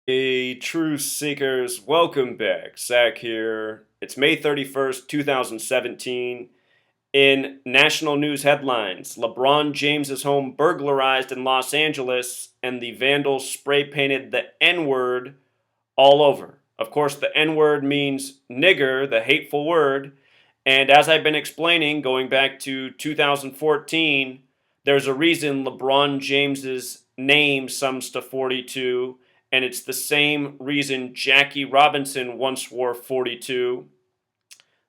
Hey, truth seekers, welcome back. Zach here. It's May 31st, 2017. In national news headlines, LeBron James' home burglarized in Los Angeles, and the vandals spray painted the N word all over. Of course, the N word means nigger, the hateful word. And as I've been explaining, going back to 2014, there's a reason LeBron James's name sums to 42, and it's the same reason Jackie Robinson once wore 42.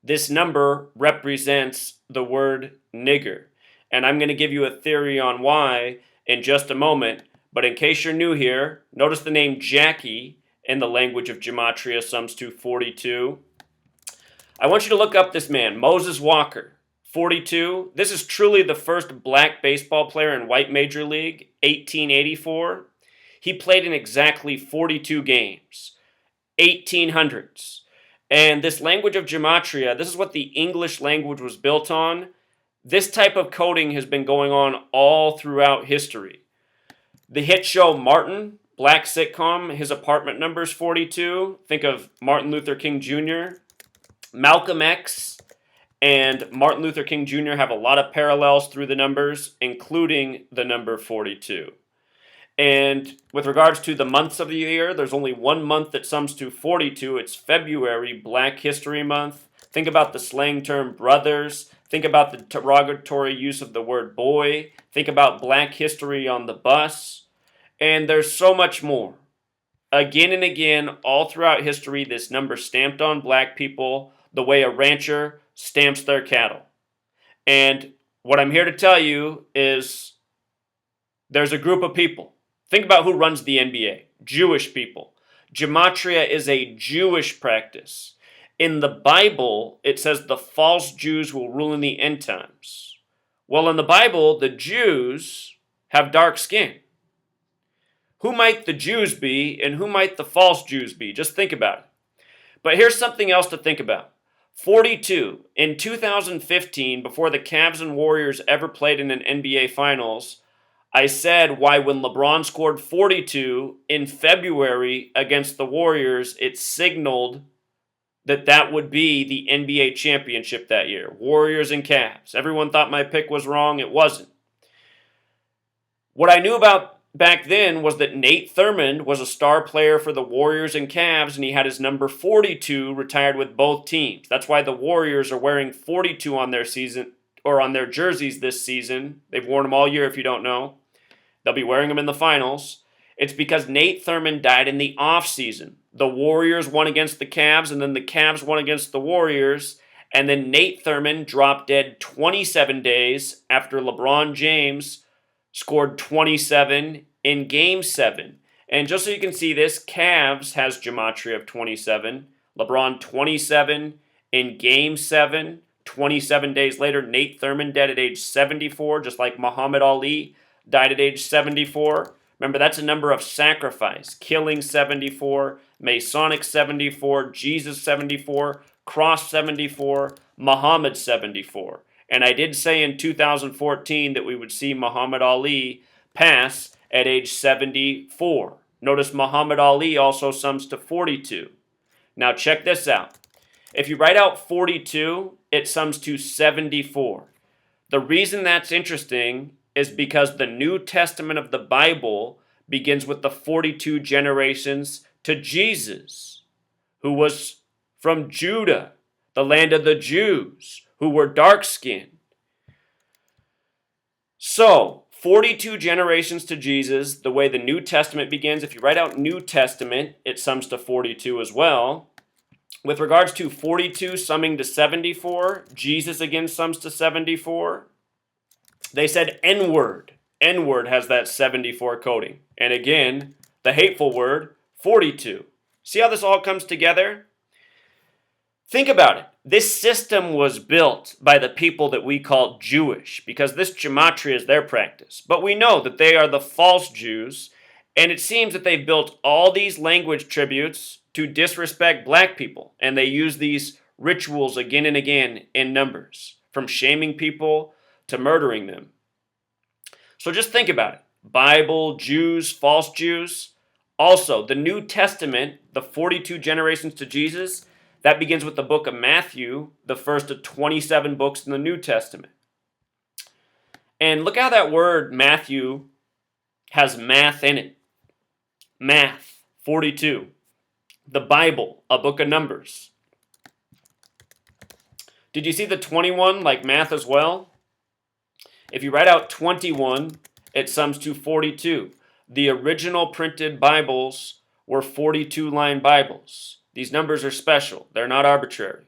This number represents the word nigger. And I'm going to give you a theory on why in just a moment. But in case you're new here, notice the name Jackie in the language of gematria sums to 42. I want you to look up this man, Moses Walker, 42. This is truly the first black baseball player in white major league, 1884. He played in exactly 42 games, 1800s. And this language of gematria, this is what the English language was built on. This type of coding has been going on all throughout history. The hit show Martin, black sitcom, his apartment number is 42. Think of Martin Luther King Jr. Malcolm X and Martin Luther King Jr. have a lot of parallels through the numbers, including the number 42. And with regards to the months of the year, there's only one month that sums to 42. It's February, Black History Month. Think about the slang term brothers. Think about the derogatory use of the word boy. Think about Black history on the bus. And there's so much more. Again and again, all throughout history, this number stamped on black people the way a rancher stamps their cattle. And what I'm here to tell you is there's a group of people. Think about who runs the NBA. Jewish people. Gematria is a Jewish practice. In the Bible, it says the false Jews will rule in the end times. Well, in the Bible, the Jews have dark skin. Who might the Jews be and who might the false Jews be? Just think about it. But here's something else to think about. 42. In 2015, before the Cavs and Warriors ever played in an NBA Finals, I said why when LeBron scored 42 in February against the Warriors, it signaled that that would be the NBA championship that year. Warriors and Cavs. Everyone thought my pick was wrong. It wasn't. What I knew about back then was that Nate Thurmond was a star player for the Warriors and Cavs, and he had his number 42 retired with both teams. That's why the Warriors are wearing 42 on their season or on their jerseys this season. They've worn them all year if you don't know. They'll be wearing them in the finals. It's because Nate Thurmond died in the offseason. The Warriors won against the Cavs, and then the Cavs won against the Warriors, and then Nate Thurmond dropped dead 27 days after LeBron James scored 27 in Game 7. And just so you can see this, Cavs has gematria of 27. LeBron 27 in Game 7. 27 days later, Nate Thurmond dead at age 74, just like Muhammad Ali died at age 74. Remember, that's a number of sacrifice. Killing 74, Masonic 74, Jesus 74, Cross 74, Muhammad 74. And I did say in 2014 that we would see Muhammad Ali pass at age 74. Notice Muhammad Ali also sums to 42. Now check this out. If you write out 42, it sums to 74. The reason that's interesting is because the New Testament of the Bible begins with the 42 generations to Jesus, who was from Judah, the land of the Jews, who were dark-skinned. So, 42 generations to Jesus, the way the New Testament begins. If you write out New Testament, it sums to 42 as well. With regards to 42 summing to 74, Jesus again sums to 74. They said N-word. N-word has that 74 coding. And again, the hateful word, 42. See how this all comes together? Think about it. This system was built by the people that we call Jewish because this gematria is their practice. But we know that they are the false Jews, and it seems that they've built all these language tributes to disrespect black people, and they use these rituals again and again in numbers, from shaming people to murdering them. So just think about it. Bible, Jews, false Jews, Also, the New Testament, the 42 generations to Jesus, that begins with the book of Matthew, the first of 27 books in the New Testament. And look how that word Matthew has math in it. Math, 42. The Bible, a book of numbers. Did you see the 21 like math as well? If you write out 21, it sums to 42. The original printed Bibles were 42-line Bibles. These numbers are special. They're not arbitrary.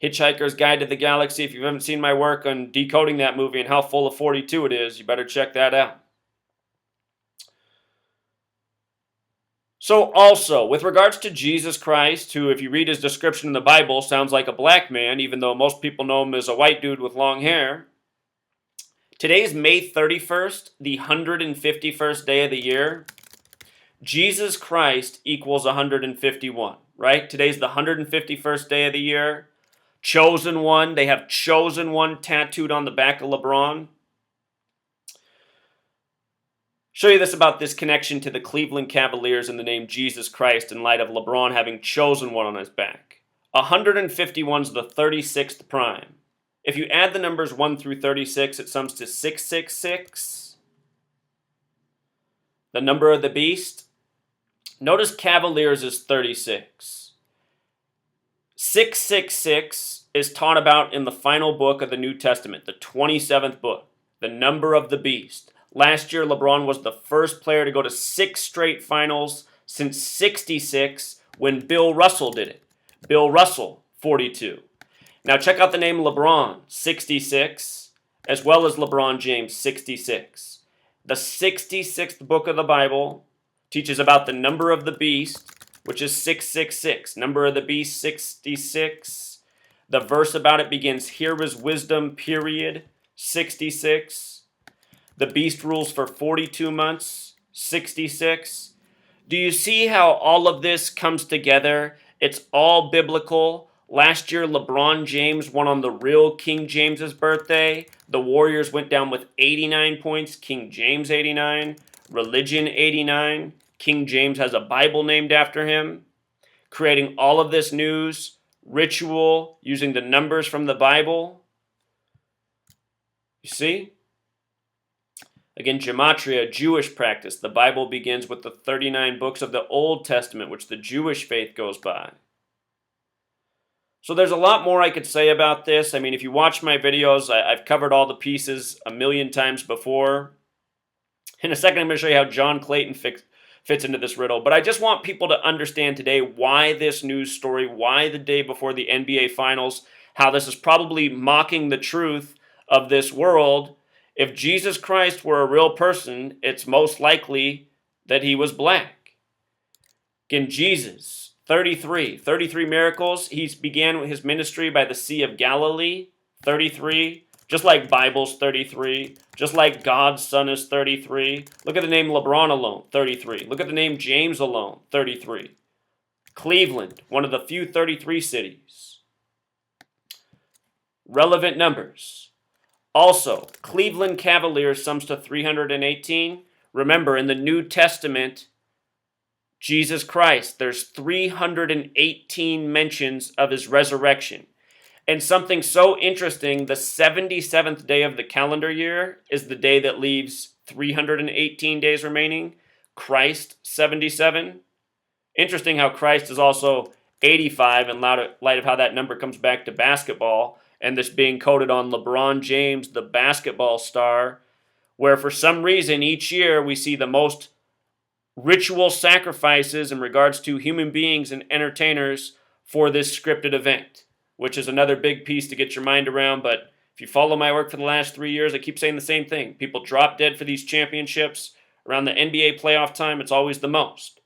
Hitchhiker's Guide to the Galaxy. If you haven't seen my work on decoding that movie and how full of 42 it is, you better check that out. So also, with regards to Jesus Christ, who, if you read his description in the Bible, sounds like a black man, even though most people know him as a white dude with long hair. Today is May 31st, the 151st day of the year. Jesus Christ equals 151, right? Today's the 151st day of the year. Chosen one. They have chosen one tattooed on the back of LeBron. Show you this about this connection to the Cleveland Cavaliers and the name Jesus Christ in light of LeBron having chosen one on his back. 151 is the 36th prime. If you add the numbers 1 through 36, it sums to 666. The number of the beast. Notice Cavaliers is 36. 666 is taught about in the final book of the New Testament, the 27th book, the number of the beast. Last year, LeBron was the first player to go to 6 straight finals since 66 when Bill Russell did it. Bill Russell, 42. Now check out the name LeBron, 66, as well as LeBron James, 66. The 66th book of the Bible teaches about the number of the beast, which is 666. Number of the beast, 66. The verse about it begins, here is wisdom, period, 66. The beast rules for 42 months, 66. Do you see how all of this comes together? It's all biblical. Last year, LeBron James won on the real King James's birthday. The Warriors went down with 89 points, King James 89, religion 89. King James has a Bible named after him. Creating all of this news, ritual, using the numbers from the Bible. You see? Again, gematria, Jewish practice. The Bible begins with the 39 books of the Old Testament, which the Jewish faith goes by. So there's a lot more I could say about this. I mean, if you watch my videos, I've covered all the pieces a million times before. In a second, I'm going to show you how John Clayton fits into this riddle. But I just want people to understand today why this news story, why the day before the NBA Finals, how this is probably mocking the truth of this world. If Jesus Christ were a real person, it's most likely that he was black. Again, Jesus. 33 miracles. He began his ministry by the Sea of Galilee, 33. Just like Bible's 33. Just like God's Son is 33. Look at the name LeBron alone, 33. Look at the name James alone, 33. Cleveland, one of the few 33 cities. Relevant numbers. Also, Cleveland Cavaliers sums to 318. Remember, in the New Testament, Jesus Christ, there's 318 mentions of his resurrection. And something so interesting, the 77th day of the calendar year is the day that leaves 318 days remaining. Christ, 77. Interesting how Christ is also 85 in light of how that number comes back to basketball, and this being coded on LeBron James, the basketball star, where for some reason each year we see the most ritual sacrifices in regards to human beings and entertainers for this scripted event, which is another big piece to get your mind around. But if you follow my work for the last 3 years, I keep saying the same thing. People drop dead for these championships. Around the NBA playoff time, it's always the most.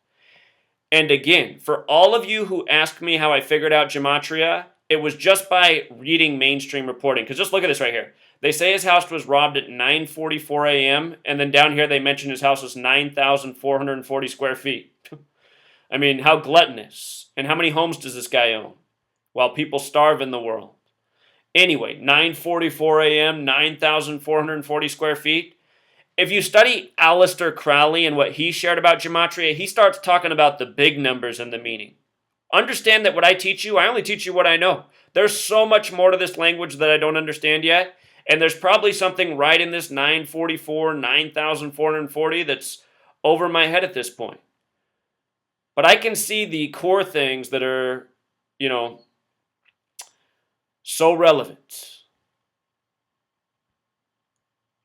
And again, for all of you who ask me how I figured out gematria, it was just by reading mainstream reporting. Because just look at this right here. They say his house was robbed at 9:44 a.m. And then down here they mention his house was 9,440 square feet. I mean, how gluttonous. And how many homes does this guy own? While people starve in the world. Anyway, 9:44 a.m., 9,440 square feet. if you study Aleister Crowley and what he shared about gematria, he starts talking about the big numbers and the meaning. Understand that what I teach you, I only teach you what I know. There's so much more to this language that I don't understand yet, and there's probably something right in this 944, 9,440 that's over my head at this point. But I can see the core things that are, so relevant.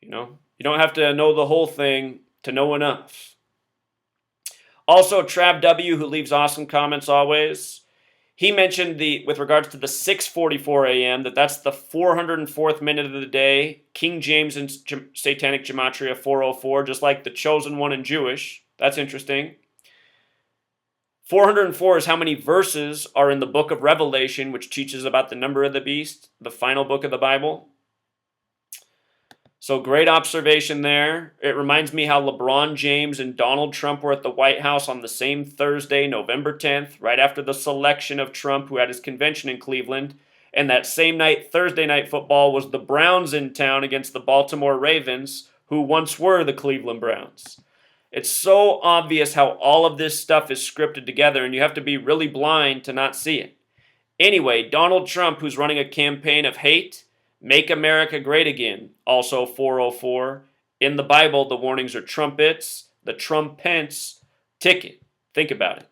You don't have to know the whole thing to know enough. Also, Trav W, who leaves awesome comments always, he mentioned with regards to the 6:44 a.m. that's the 404th minute of the day. King James and Satanic Gematria 404, just like the chosen one in Jewish. That's interesting. 404 is how many verses are in the book of Revelation, which teaches about the number of the beast, the final book of the Bible. So great observation there. It reminds me how LeBron James and Donald Trump were at the White House on the same Thursday, November 10th, right after the selection of Trump, who had his convention in Cleveland. And that same night, Thursday Night Football, was the Browns in town against the Baltimore Ravens, who once were the Cleveland Browns. It's so obvious how all of this stuff is scripted together, and you have to be really blind to not see it. Anyway, Donald Trump, who's running a campaign of hate, Make America Great Again, also 404. In the Bible, the warnings are trumpets, the trumpets, ticket. Think about it.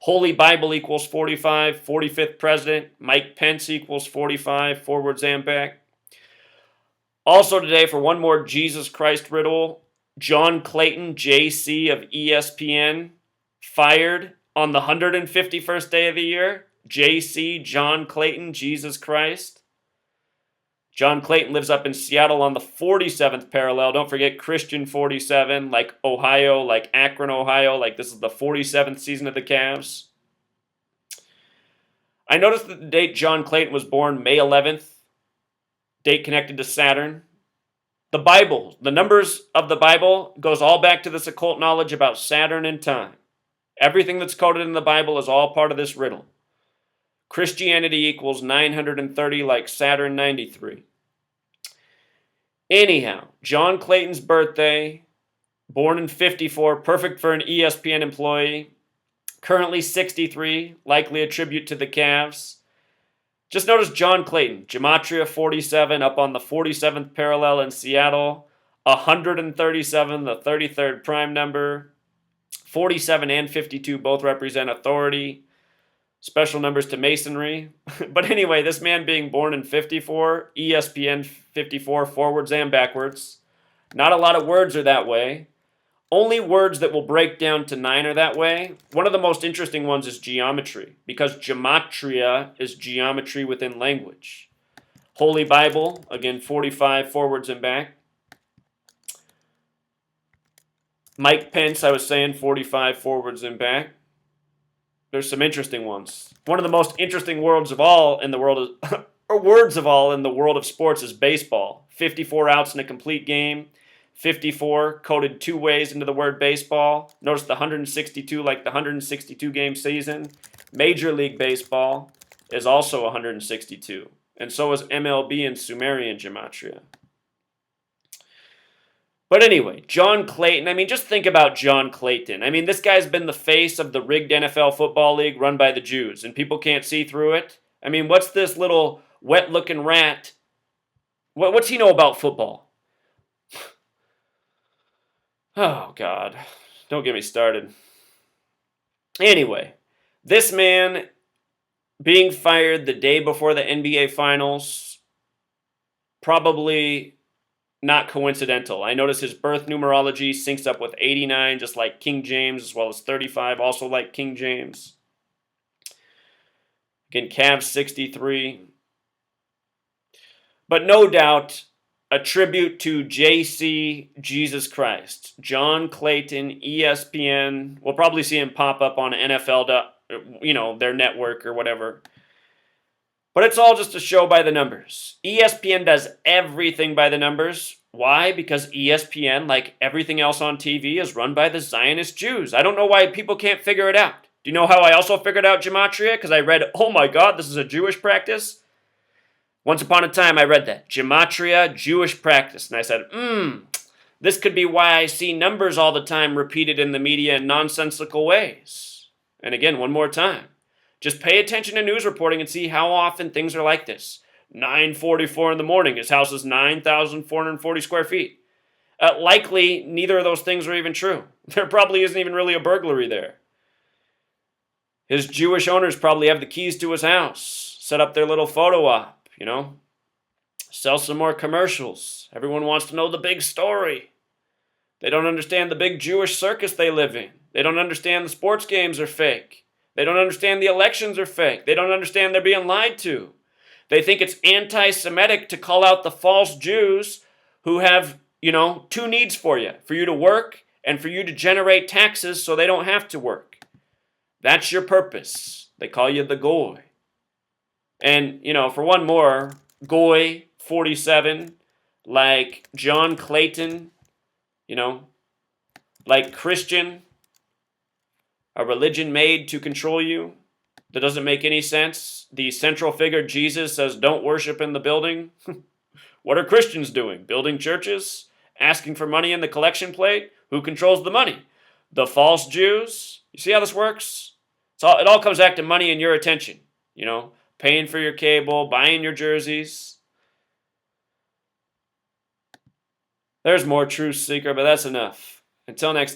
Holy Bible equals 45, 45th President. Mike Pence equals 45, forwards and back. Also today, for one more Jesus Christ riddle, John Clayton, JC of ESPN, fired on the 151st day of the year. JC, John Clayton, Jesus Christ. John Clayton lives up in Seattle on the 47th parallel. Don't forget Christian 47, like Ohio, like Akron, Ohio. Like this is the 47th season of the Cavs. I noticed that the date John Clayton was born, May 11th, date connected to Saturn. The Bible, the numbers of the Bible goes all back to this occult knowledge about Saturn and time. Everything that's coded in the Bible is all part of this riddle. Christianity equals 930 like Saturn 93. Anyhow, John Clayton's birthday, born in 54, perfect for an ESPN employee. Currently 63, likely a tribute to the Cavs. Just notice John Clayton, Gematria 47, up on the 47th parallel in Seattle. 137, the 33rd prime number. 47 and 52 both represent authority. Special numbers to masonry. But anyway, this man being born in 54, ESPN 54, forwards and backwards. Not a lot of words are that way. Only words that will break down to 9 are that way. One of the most interesting ones is geometry, because gematria is geometry within language. Holy Bible, again, 45, forwards and back. Mike Pence, I was saying, 45, forwards and back. There's some interesting ones. One of the most interesting words of all in the world of sports is baseball. 54 outs in a complete game. 54 coded 2 ways into the word baseball. Notice the 162 like the 162 game season. Major League Baseball is also 162. And so is MLB and Sumerian Gematria. But anyway, John Clayton, just think about John Clayton. This guy's been the face of the rigged NFL football league run by the Jews, and people can't see through it. What's this little wet-looking rat? What's he know about football? Oh, God. Don't get me started. Anyway, this man being fired the day before the NBA Finals, probably not coincidental. I notice his birth numerology syncs up with 89, just like King James, as well as 35, also like King James. Again, Cavs 63. But no doubt, a tribute to JC, Jesus Christ. John Clayton, ESPN. We'll probably see him pop up on NFL, their network or whatever. But it's all just a show by the numbers. ESPN does everything by the numbers. Why? Because ESPN, like everything else on TV, is run by the Zionist Jews. I don't know why people can't figure it out. Do you know how I also figured out Gematria? Because I read, oh my God, this is a Jewish practice. Once upon a time, I read that. Gematria, Jewish practice. And I said, This could be why I see numbers all the time repeated in the media in nonsensical ways. And again, one more time. Just pay attention to news reporting and see how often things are like this. 9:44 in the morning, his house is 9,440 square feet. Likely, neither of those things are even true. There probably isn't even really a burglary there. His Jewish owners probably have the keys to his house, set up their little photo op, sell some more commercials. Everyone wants to know the big story. They don't understand the big Jewish circus they live in. They don't understand the sports games are fake. They don't understand the elections are fake. They don't understand they're being lied to. They think it's anti-Semitic to call out the false Jews who have, two needs for you to work and for you to generate taxes so they don't have to work. That's your purpose. They call you the Goy. And, for one more, Goy 47, like John Clayton, like Christian, a religion made to control you. That doesn't make any sense. The central figure, Jesus, says don't worship in the building. What are Christians doing? Building churches? Asking for money in the collection plate? Who controls the money? The false Jews? You see how this works? It all comes back to money and your attention. Paying for your cable, buying your jerseys. There's more truth seeker, but that's enough. Until next time.